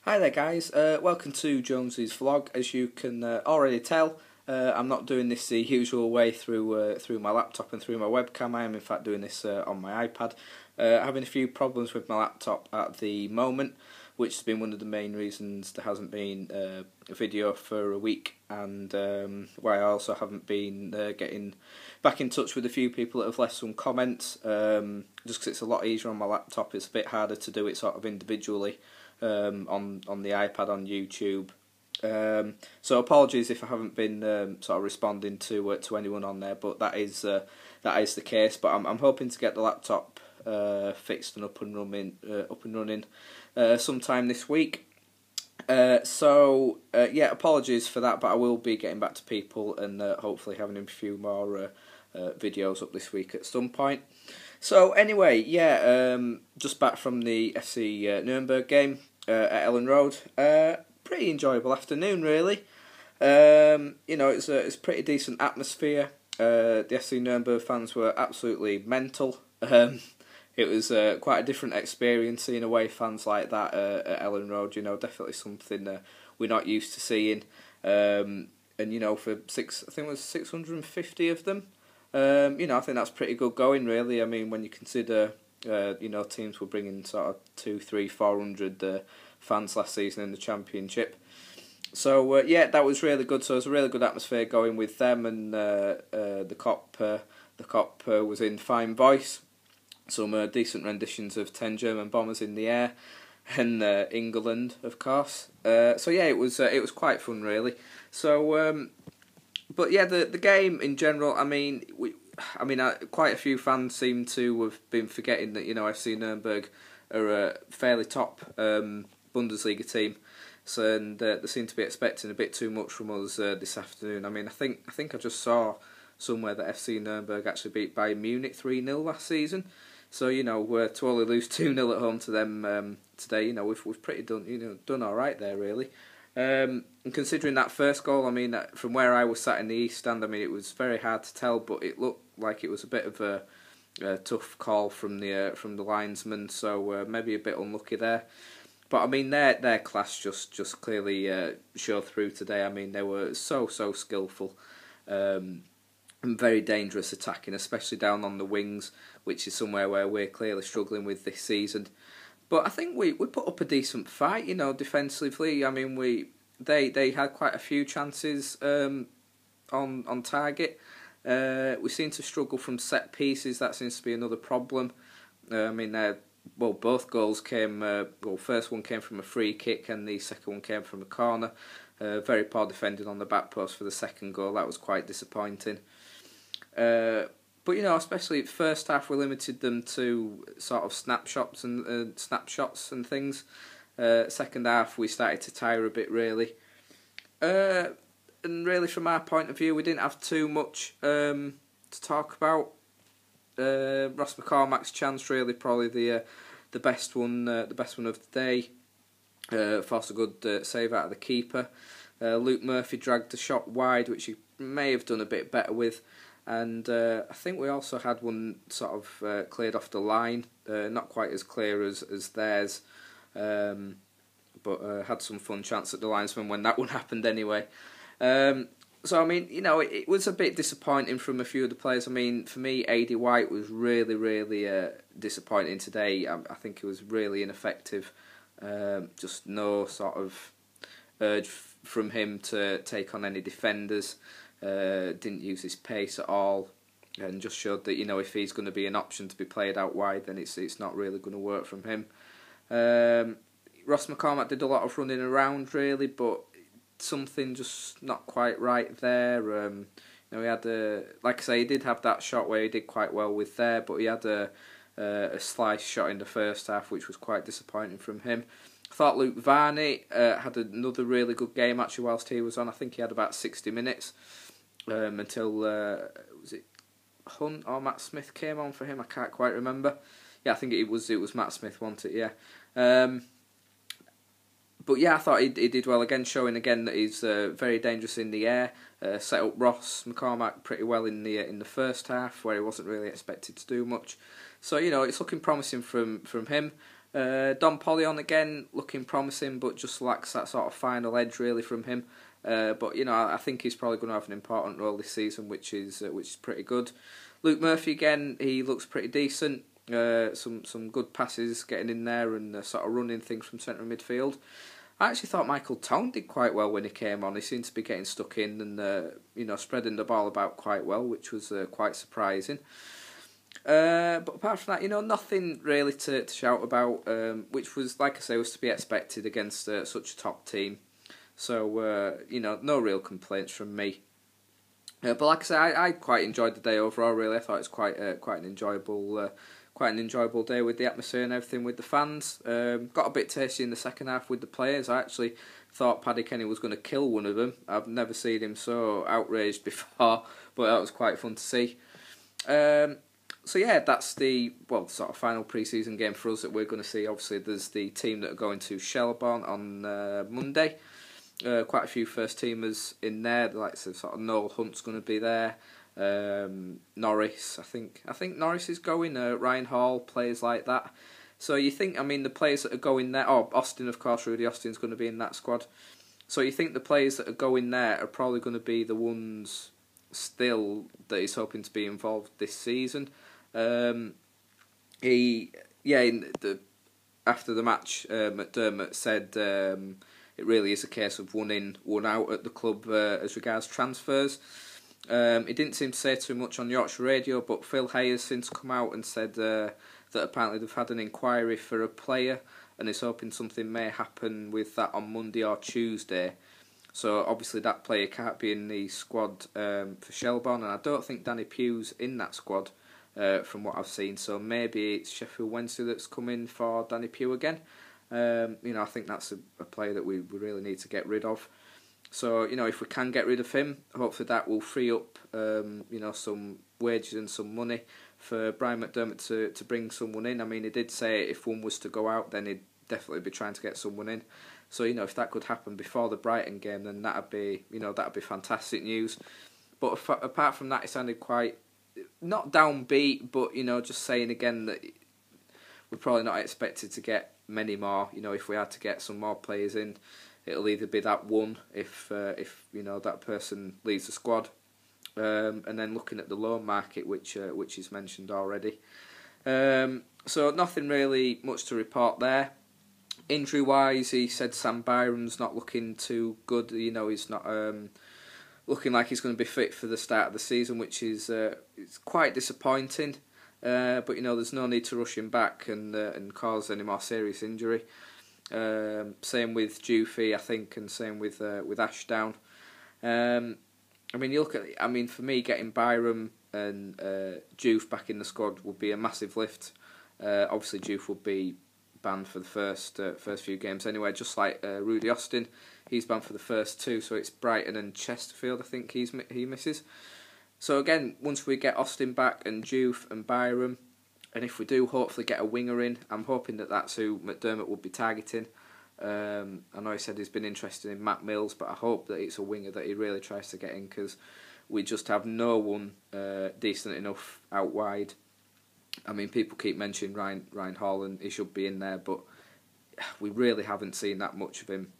Hi there guys, welcome to Jonesy's vlog. As you can already tell, I'm not doing this the usual way through my laptop and through my webcam. I am in fact doing this on my iPad. Having a few problems with my laptop at the moment, which has been one of the main reasons there hasn't been a video for a week, and why I also haven't been getting back in touch with a few people that have left some comments, just because it's a lot easier on my laptop. It's a bit harder to do it sort of individually on the iPad on YouTube. So apologies if I haven't been sort of responding to anyone on there, but that is the case. But I'm hoping to get the laptop fixed and up and running sometime this week. Yeah, apologies for that, but I will be getting back to people and hopefully having a few more videos up this week at some point. So anyway, yeah, just back from the FC Nurnberg game at Ellen Road. Pretty enjoyable afternoon, really. You know, it's a pretty decent atmosphere. The FC Nurnberg fans were absolutely mental. It was quite a different experience seeing away fans like that at Ellen Road. You know, definitely something we're not used to seeing. And you know, for I think it was 650 of them. You know, I think that's pretty good going, really. I mean, when you consider, you know, teams were bringing sort of 200, 300, 400 fans last season in the Championship. So yeah, that was really good. So it was a really good atmosphere going with them, and the cop was in fine voice. Some decent renditions of 10 German bombers in the air, and England, of course. So yeah, it was quite fun, really. So. But yeah, the game in general. I mean, quite a few fans seem to have been forgetting that, you know, FC Nurnberg are a fairly top Bundesliga team, so and they seem to be expecting a bit too much from us this afternoon. I mean, I think I just saw somewhere that FC Nurnberg actually beat Bayern Munich 3-0 last season. So you know, to only lose 2-0 at home to them today, you know, we've pretty done all right there, really. And considering that first goal, I mean, from where I was sat in the East Stand, I mean, it was very hard to tell, but it looked like it was a bit of a tough call from the linesman, so maybe a bit unlucky there. But I mean, their class just clearly showed through today. I mean, they were so skillful and very dangerous attacking, especially down on the wings, which is somewhere where we're clearly struggling with this season. But I think we put up a decent fight, you know, defensively. I mean, they had quite a few chances on target. We seem to struggle from set pieces. That seems to be another problem. I mean, both goals came. First one came from a free kick, and the second one came from a corner. Very poor defending on the back post for the second goal. That was quite disappointing. But you know, especially first half, we limited them to sort of snapshots and things. Second half, we started to tire a bit, really. And really, from our point of view, we didn't have too much to talk about. Ross McCormack's chance, really, probably the best one of the day. Forced a good save out of the keeper. Luke Murphy dragged the shot wide, which he may have done a bit better with. And I think we also had one sort of cleared off the line, not quite as clear as theirs, but had some fun chance at the linesman when that one happened anyway. So I mean, you know, it was a bit disappointing from a few of the players. I mean, for me, A.D. White was really disappointing today. I think he was really ineffective. Just no sort of urge from him to take on any defenders. Didn't use his pace at all, and just showed that, you know, if he's going to be an option to be played out wide, then it's not really going to work from him. Ross McCormack did a lot of running around, really, but something just not quite right there. You know, he had like I say, he did have that shot where he did quite well with there, but he had a slice shot in the first half, which was quite disappointing from him. I thought Luke Varney had another really good game actually whilst he was on. I think he had about 60 minutes. Until was it Hunt or Matt Smith came on for him? I can't quite remember. Yeah, I think it was Matt Smith, wasn't it? Yeah. But yeah, I thought he did well again, showing again that he's very dangerous in the air. Set up Ross McCormack pretty well in the first half, where he wasn't really expected to do much. So you know, it's looking promising from him. Don Pollion again looking promising, but just lacks that sort of final edge really from him. But I think he's probably going to have an important role this season, which is pretty good. Luke Murphy again, he looks pretty decent. Some good passes getting in there and sort of running things from centre midfield. I actually thought Michael Tone did quite well when he came on. He seemed to be getting stuck in and spreading the ball about quite well, which was quite surprising. But apart from that, nothing really to shout about, which was, like I say, was to be expected against such a top team. So, no real complaints from me. But like I say, I quite enjoyed the day overall. Really, I thought it was quite an enjoyable day with the atmosphere and everything with the fans. Got a bit tasty in the second half with the players. I actually thought Paddy Kenny was going to kill one of them. I've never seen him so outraged before, but that was quite fun to see. So yeah, that's the sort of final pre-season game for us that we're going to see. Obviously, there's the team that are going to Shelbourne on Monday. Quite a few first teamers in there. Like sort of Noel Hunt's going to be there. Norris, I think Norris is going. Ryan Hall, players like that. So you think, the players that are going there. Oh, Austin, of course, Rudy Austin's going to be in that squad. So you think the players that are going there are probably going to be the ones still that he's hoping to be involved this season. After the match, McDermott said it really is a case of one in, one out at the club as regards transfers. He didn't seem to say too much on Yorkshire Radio, but Phil Hay has since come out and said that apparently they've had an inquiry for a player and is hoping something may happen with that on Monday or Tuesday. So obviously that player can't be in the squad for Shelbourne, and I don't think Danny Pugh's in that squad from what I've seen. So maybe it's Sheffield Wednesday that's coming for Danny Pugh again. I think that's a player that we really need to get rid of. So, if we can get rid of him, hopefully that will free up, some wages and some money for Brian McDermott to bring someone in. He did say if one was to go out, then he'd definitely be trying to get someone in. So, if that could happen before the Brighton game, then that'd be fantastic news. But apart from that, it sounded quite, not downbeat, but, just saying again that we're probably not expected to get many more. If we had to get some more players in, it'll either be that one if that person leaves the squad, and then looking at the loan market, which is mentioned already. So nothing really much to report there. Injury wise, he said Sam Byram's not looking too good. He's not looking like he's going to be fit for the start of the season, which is it's quite disappointing. But there's no need to rush him back and cause any more serious injury. Same with Jonesy, I think, and same with Ashdown. You look at. For me, getting Byram and Juve back in the squad would be a massive lift. Obviously, Juve would be banned for the first few games anyway, just like Rudy Austin. He's banned for the first two, so it's Brighton and Chesterfield. I think he misses. So again, once we get Austin back and Juve and Byram, and if we do hopefully get a winger in, I'm hoping that's who McDermott would be targeting. I know he said he's been interested in Matt Mills, but I hope that it's a winger that he really tries to get in, because we just have no one decent enough out wide. People keep mentioning Ryan Hall, and he should be in there, but we really haven't seen that much of him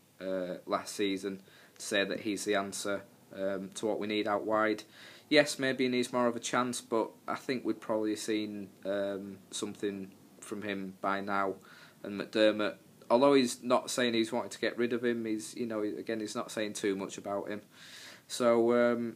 last season to say that he's the answer to what we need out wide. Yes, maybe he needs more of a chance, but I think we've probably seen something from him by now. And McDermott, although he's not saying he's wanting to get rid of him, he's not saying too much about him. So